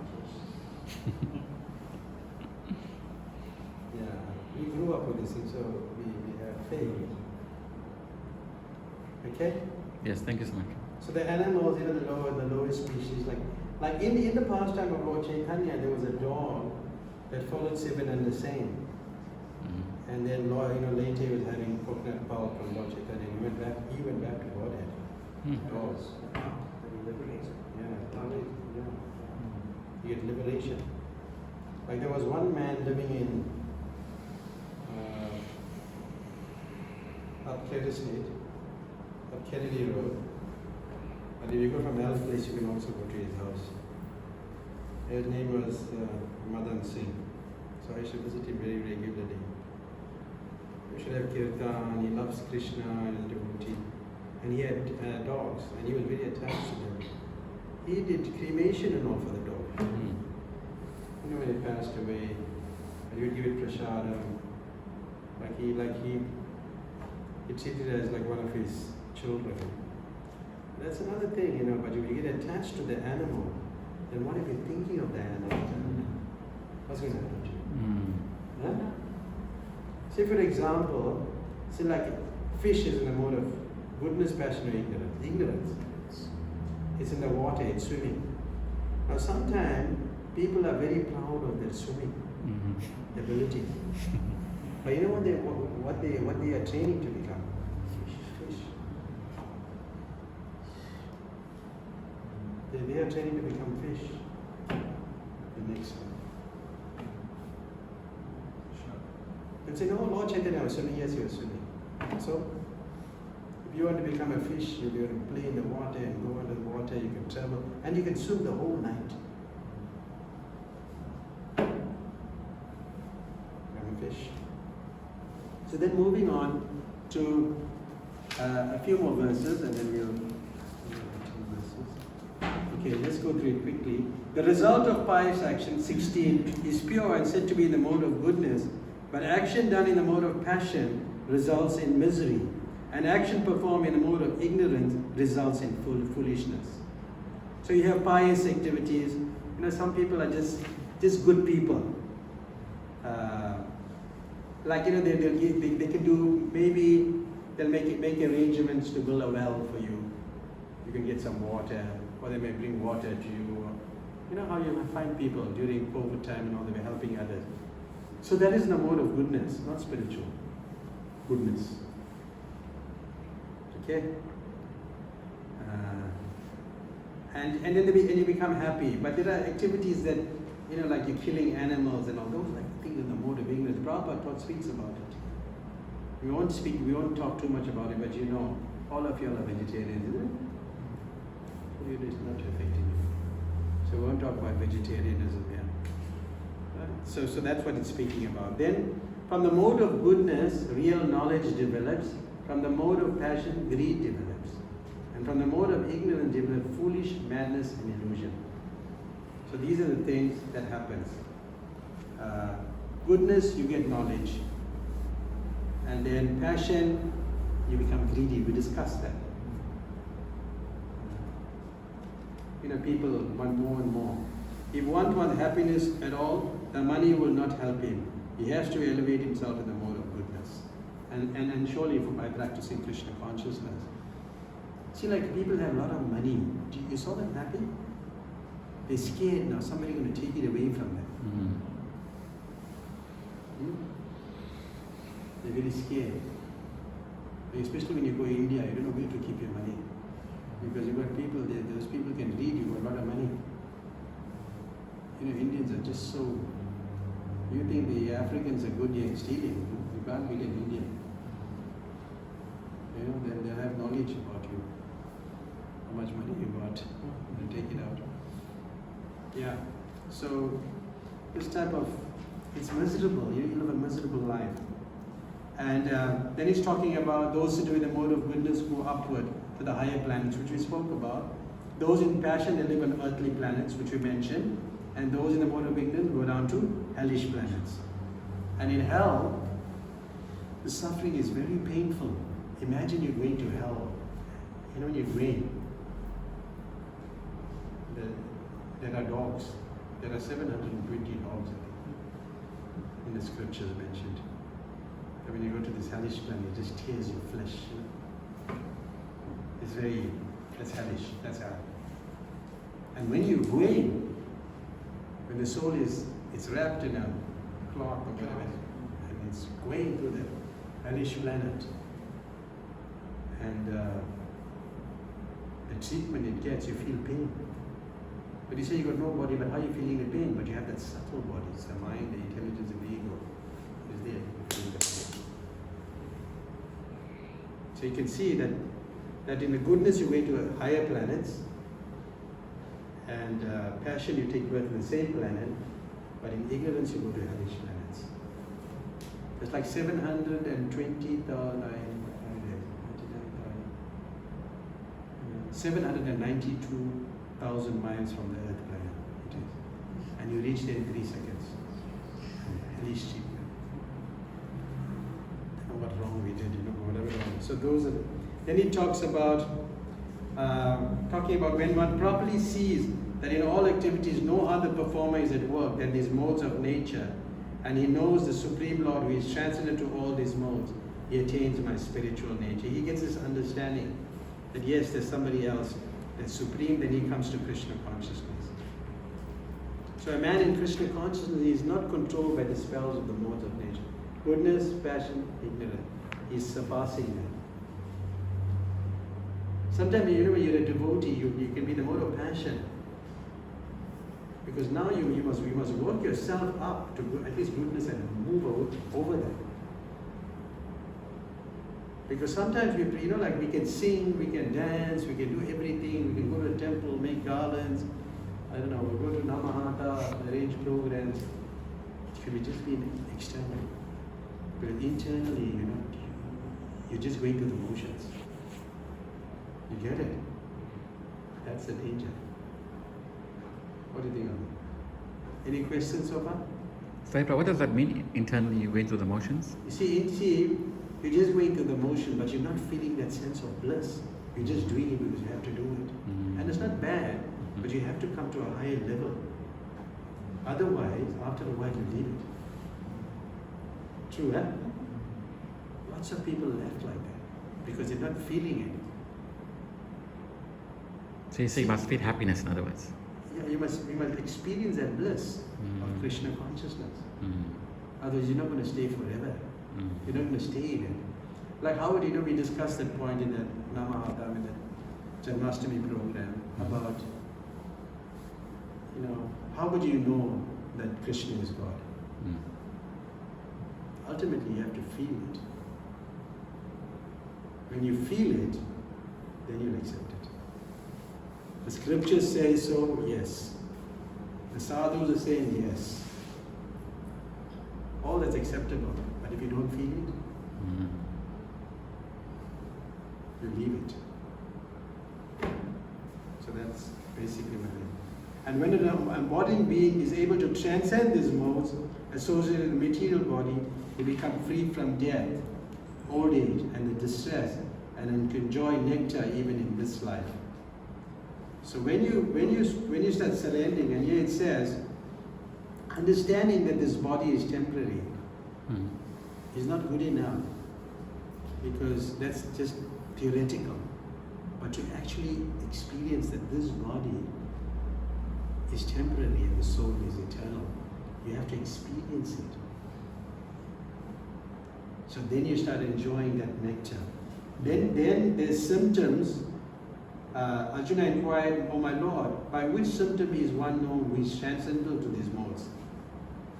Yeah, we grew up with this thing, so we have faith. Okay? Yes, thank you so much. So the animals, the lowest species, like in the pastime of Lord Chaitanya, there was a dog that followed Sivananda Sain. Mm. And then later he was having coconut pulp from Lord Chaitanya. He went back to Godhead. Dogs. Yeah. You get liberation. Like there was one man living in up Kennedy Road. And if you go from Elf Place, you can also go to his house. His name was Madan Singh. So I used to visit him very regularly. We should have kirtan, he loves Krishna and devotee. And he had dogs, and he was very attached to them. He did cremation and all for the dog. Mm. When he passed away, he would give it prasadam. He treated it as like one of his children. That's another thing, but if you get attached to the animal, then what if you're thinking of the animal? What's going to happen to you? Mm. Huh? Say for example, like fish is in the mode of goodness, passion, or ignorance. Ignorance. It's in the water, it's swimming. Now sometimes people are very proud of their swimming ability. But you know what they are training to become? Fish. They are training to become fish. The next one. And say, no, Lord Chaitanya was swimming. Yes, he was swimming. So, if you want to become a fish, you'll be able to play in the water and go under the water, you can travel, and you can swim the whole night. Become a fish. So then moving on to a few more verses, and then we'll okay, let's go through it quickly. The result of pious action, 16, is pure and said to be in the mode of goodness, but action done in the mode of passion results in misery, and action performed in the mode of ignorance results in foolishness. So you have pious activities. Some people are just good people. They can do, maybe they'll make arrangements to build a well for you. You can get some water, or they may bring water to you. You know how you find people during COVID time and all, they were helping others. So that is the mode of goodness, not spiritual. Goodness. Okay? And then you become happy. But there are activities that, like you're killing animals and all those, things in the mode of ignorance. Prabhupada speaks about it. We won't talk too much about it, but all of you are vegetarians, isn't it? It's not affecting you. So we won't talk about vegetarianism here. Right? So that's what it's speaking about. Then, from the mode of goodness, real knowledge develops. From the mode of passion, greed develops. And from the mode of ignorance develops foolish, madness, and illusion. So these are the things that happens. Goodness, you get knowledge. And then passion, you become greedy. We discussed that. People want more and more. If one wants happiness at all, the money will not help him. He has to elevate himself in the mode of goodness. And surely by practicing Krishna consciousness. See, people have a lot of money. You saw them happy? They're scared now somebody's going to take it away from them. They're very scared. Especially when you go to India, you don't know where to keep your money. Because you've got people there, those people can read, you've got a lot of money. Indians are just so... You think the Africans are good, yet stealing. You can't beat an Indian. They'll have knowledge about you. How much money you got, and take it out. Yeah. So, this type of... It's miserable. You live a miserable life. And then he's talking about those who do in the mode of goodness go upward to the higher planets, which we spoke about. Those in passion, they live on earthly planets, which we mentioned. And those in the mode of ignorance go down to hellish planets. And in hell, the suffering is very painful. Imagine you're going to hell. You know, when you're going, there are dogs. There are 720 dogs, I think, in the scriptures mentioned. And when you go to this hellish planet, it just tears your flesh. You know? That's hellish. That's hell. And when you're going, when the soul it's wrapped in a cloth or whatever, and it's going to the hellish planet, and the treatment it gets, you feel pain. But you say you got no body, but how are you feeling the pain? But you have that subtle body, it's the mind, the intelligence, the ego is there. You feel the pain. So you can see that in the goodness you go to higher planets, and passion you take birth in the same planet, but in ignorance you go to hellish planets. It's like 792,000 miles from the Earth planet. It is. And you reach there in 3 seconds. Hellish treatment. I don't know what wrong we did, whatever wrong. So those are. Then he talks about talking about when one properly sees that in all activities no other performer is at work than these modes of nature, and he knows the Supreme Lord who is transcendent to all these modes, he attains my spiritual nature. He gets this understanding that yes, there's somebody else that's supreme, then he comes to Krishna consciousness. So a man in Krishna consciousness is not controlled by the spells of the modes of nature. Goodness, passion, ignorance. He's surpassing them. Sometimes, when you're a devotee, you can be the mode of passion. Because now you must work yourself up to at least goodness and move over that. Because sometimes we can sing, we can dance, we can do everything, we can go to a temple, make garlands, I don't know, we'll go to Namahata, arrange programs. It should be just being external. But internally, you're just going through the motions. You get it? That's the danger. What do you think of it? Any questions so far? Sai, what does that mean internally, you going through the motions? You see, you're just going through the motion, but you're not feeling that sense of bliss. You're just doing it because you have to do it. Mm-hmm. And it's not bad, but you have to come to a higher level. Otherwise, after a while, you leave it. True, huh? Lots of people left like that because they're not feeling it. So you say you must feel happiness, in other words. Yeah, you must experience that bliss of Krishna consciousness. Otherwise, you're not going to stay forever. You're not going to stay in it. Like how would we discussed that point in that Namahatam, in that Janmashtami program about, how would you know that Krishna is God? Ultimately, you have to feel it. When you feel it, then you'll accept it. The scriptures say so, yes. The sadhus are saying yes. All that's acceptable. But if you don't feel it, you leave it. So that's basically what it is. And when an embodied being is able to transcend these modes associated with the material body, they become free from death, old age, and the distress, and can enjoy nectar even in this life. So when you start surrendering, and here it says, understanding that this body is temporary is not good enough, because that's just theoretical. But to actually experience that this body is temporary and the soul is eternal, you have to experience it. So then you start enjoying that nectar. Then there's symptoms. Arjuna inquired, "Oh my Lord, by which symptom is one known who is transcendental to these modes?"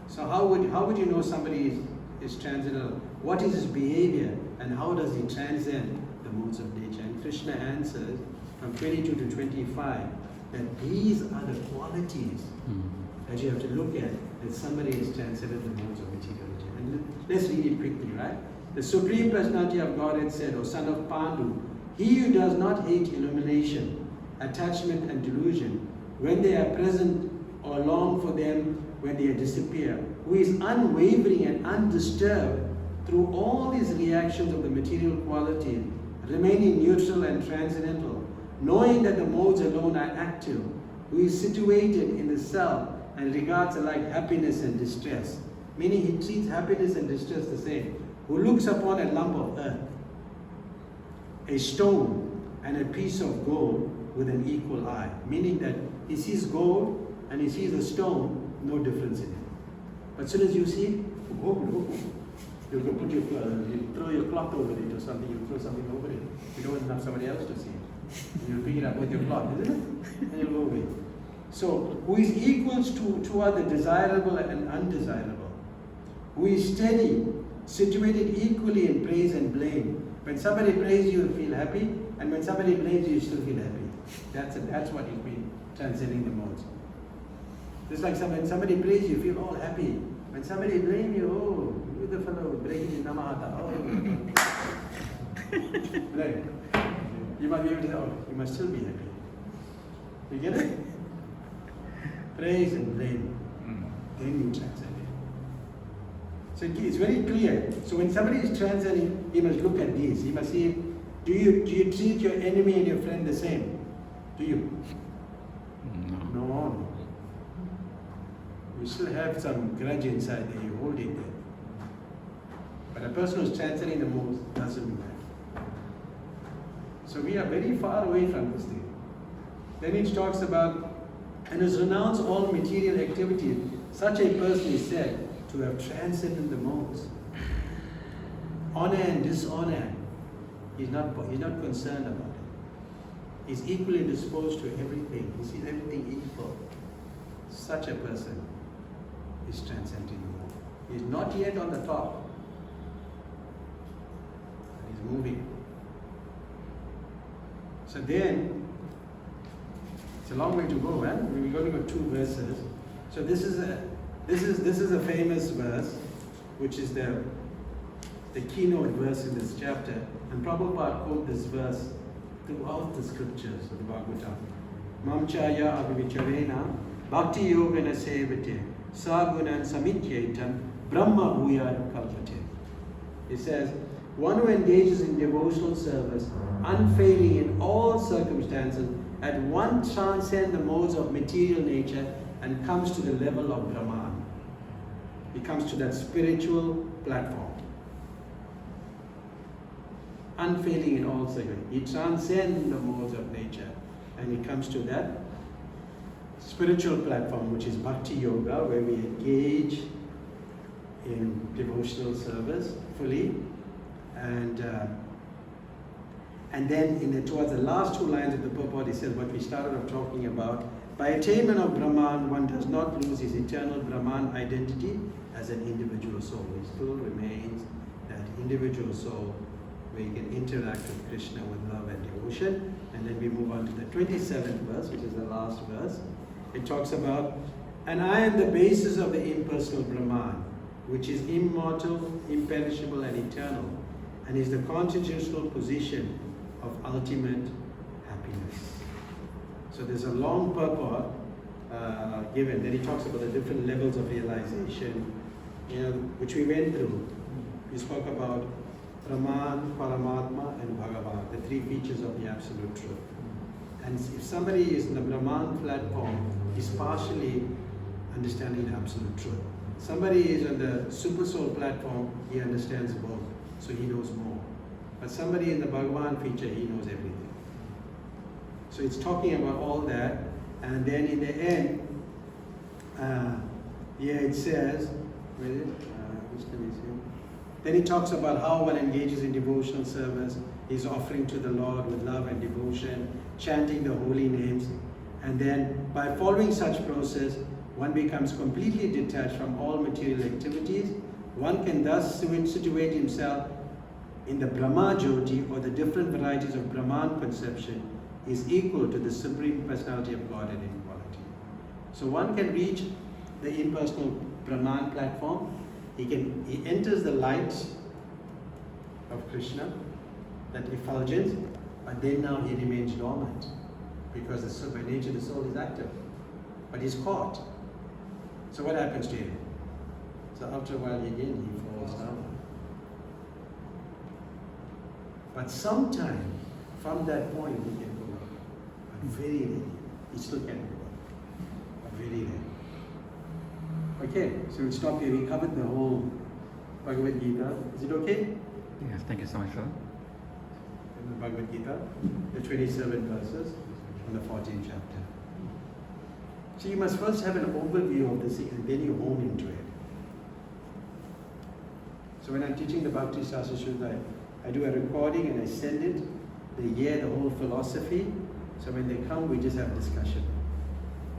So how would you know somebody is transcendental? What is his behavior, and how does he transcend the modes of nature? And Krishna answers from 22 to 25 that these are the qualities that you have to look at, that somebody is transcended the modes of material nature. And let's read it quickly, right? The Supreme Personality of Godhead said, "O son of Pandu, he who does not hate illumination, attachment and delusion, when they are present, or long for them when they disappear, who is unwavering and undisturbed through all these reactions of the material quality, remaining neutral and transcendental, knowing that the modes alone are active, who is situated in the self and regards alike happiness and distress, meaning he treats happiness and distress the same, who looks upon a lump of earth, a stone, and a piece of gold with an equal eye, meaning that he sees gold and he sees a stone, no difference in it. But as soon as you see it, you can put you throw your cloth over it or something, you throw something over it. You don't have somebody else to see it. And you'll pick it up with your cloth, isn't it? And you'll go away. So, who is equals toward the desirable and undesirable, who is steady, situated equally in praise and blame. When somebody praises you, you feel happy, and when somebody blames you, you still feel happy. That's what it means, transcending the modes. Just like when somebody praises you, you feel all happy. When somebody blames you, oh, you the fellow breaking the namahata. Oh, right. You might be able to say, oh, you must still be happy. You get it? Praise and blame. Then you transcend it. So it's very clear. So when somebody is transcending, he must look at these. He must see, do you treat your enemy and your friend the same? Do you? No. You still have some grudge inside there, you hold it there. But a person who's transcending the modes doesn't do that. So we are very far away from this thing. Then it talks about, and has renounced all material activity. Such a person is said to have transcended the modes. Honor and dishonor, he's not concerned about it. He's equally disposed to everything. He sees everything equal. Such a person is transcending the mode. He's not yet on the top, but he's moving. So then, it's a long way to go, man. We're going to go 2 verses. So this is a famous verse, which is the keynote verse in this chapter. And Prabhupada quotes this verse throughout the scriptures of the Bhagavad. Mamchaya abhivicharena bhakti yogana sevate sagunan samityetam brahma bhuyar kalpate. He says, one who engages in devotional service, unfailing in all circumstances, at once transcends the modes of material nature and comes to the level of Brahman. He comes to that spiritual platform. Unfailing in all circumstances. He transcends the modes of nature and he comes to that spiritual platform, which is Bhakti Yoga, where we engage in devotional service fully. And then towards the last 2 lines of the purport, he said what we started off talking about. By attainment of Brahman, one does not lose his eternal Brahman identity as an individual soul. He still remains that individual soul where you can interact with Krishna with love and devotion. And then we move on to the 27th verse, which is the last verse. It talks about, and I am the basis of the impersonal Brahman, which is immortal, imperishable, and eternal, and is the constitutional position of ultimate happiness. So there's a long purport given. Then he talks about the different levels of realization, which we went through. We spoke about Brahman, Paramatma, and Bhagavad, the 3 features of the absolute truth. And if somebody is in the Brahman platform, he's partially understanding the absolute truth. Somebody is on the Super Soul platform, he understands both, so he knows more. But somebody in the Bhagavan feature, he knows everything. So it's talking about all that, and then in the end, it says, where is it? Which time is it? Then he talks about how one engages in devotional service. He's offering to the Lord with love and devotion, chanting the holy names. And then by following such process, one becomes completely detached from all material activities. One can thus situate himself in the Brahma Jyoti, or the different varieties of Brahman conception, is equal to the Supreme Personality of God in equality. So one can reach the impersonal Brahman platform. He enters the light of Krishna, that effulgence, but then now he remains dormant, because by nature the soul is active, but he's caught. So what happens to him? So after a while again he falls down. But sometime from that point we can go up. But very rarely. It still can go up. But very rarely. Okay, so we'll stop here. We covered the whole Bhagavad Gita. Is it okay? Yes, thank you so much, sir. In the Bhagavad Gita, the 27 verses from the 14th chapter. So you must first have an overview of this and then you hone into it. So when I'm teaching the Bhakti Sastra Shuddha, I do a recording and I send it. They hear the whole philosophy. So when they come, we just have discussion.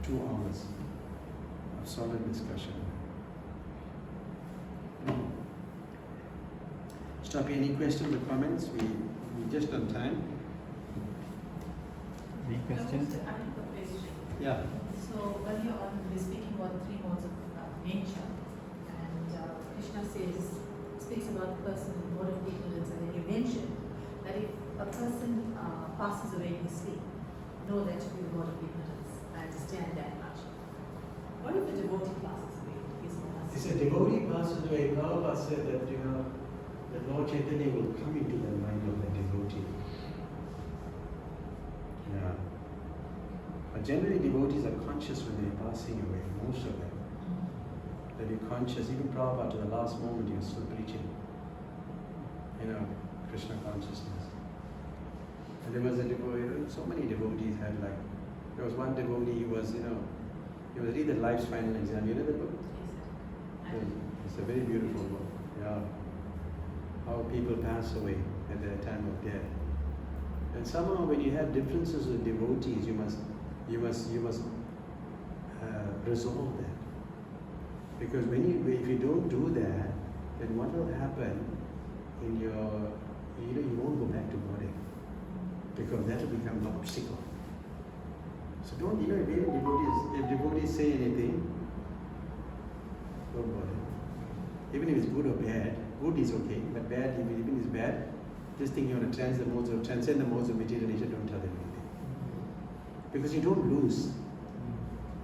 2 hours of solid discussion. Stop. Any questions or comments? We're just on time. Any questions? I have a question. Yeah. So earlier on, we were speaking about 3 modes of nature, and Krishna speaks about the person in mode of ignorance, and then you mentioned that if a person passes away in his sleep, know that to be the mode of ignorance. I understand that much. What if a devotee passes away? If a devotee passes away, Prabhupada said that, that Lord Chaitanya will come into the mind of the devotee. Yeah. But generally devotees are conscious when they're passing away, most of them. They'll be conscious, even Prabhupada to the last moment he was still preaching. Krishna consciousness. And there was a devotee, so many devotees had there was one devotee, he was reading the Life's Final Exam. You know that book? Yes, sir. It's a very beautiful book. Yeah. How people pass away at their time of death. And somehow when you have differences with devotees, you must resolve that. Because if you don't do that, then what will happen in you won't go back to body. Because that will become an obstacle. So don't, if devotees say anything, don't bother. Even if it's good or bad, good is okay, but bad, even if it's bad, just think you want to transcend the modes of material nature, don't tell them anything. Because you don't lose.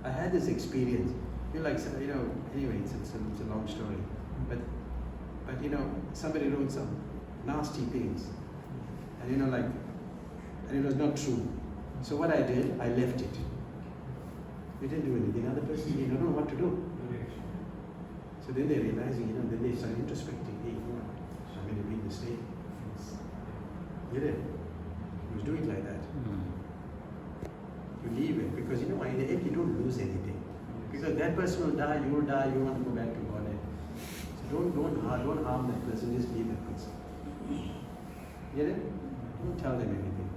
I had this experience. Anyway, it's a long story. But somebody wrote some nasty things. And and it was not true. So what I did, I left it. We didn't do anything. The other person didn't know what to do. So then they're realizing, then they start introspecting. Hey, I made a big mistake. Get it? You must do it like that. You leave it because in the end you don't lose anything. Because that person will die, you will die, you want to go back to God. So don't harm that person, just leave that person. Get it? Don't tell them anything.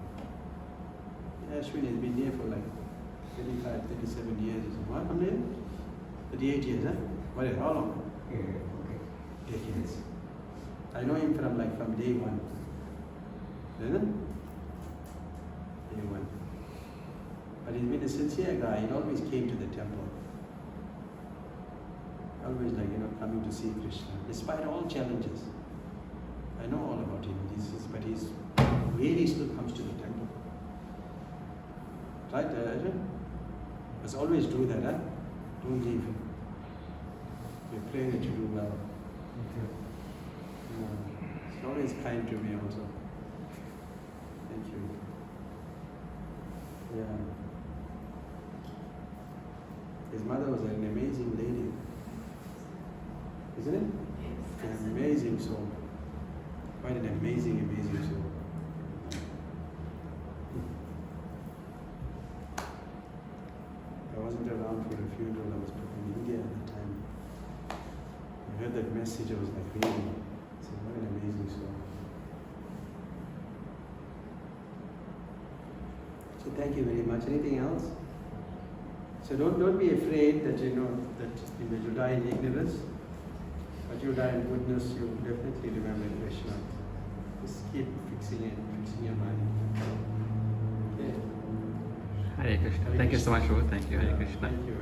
Ashwin has been there for 35, 37 years. What? How many? 38 years, huh? What? How long? Decades. I know him from day one. Isn't it? Day one. But he's been a sincere guy. He always came to the temple. Always coming to see Krishna, despite all challenges. I know all about him. But he's really still comes to the temple. Right, Ajay? Must always do that, huh? Don't leave him. We pray that you do well. He's always kind to me also. Thank you. Yeah. His mother was an amazing lady. Isn't it? Yes. An amazing soul. Quite an amazing soul. I wasn't around for the funeral. I was in India at the time. I heard that message. I was really, I said, what an amazing soul. So thank you very much. Anything else? So don't be afraid that you die in ignorance, but you die in goodness. You definitely remember Krishna. Just keep fixing your mind. Okay. Hare Krishna. Thank you so much, Prabhu. Thank you. Hare Krishna. Thank you.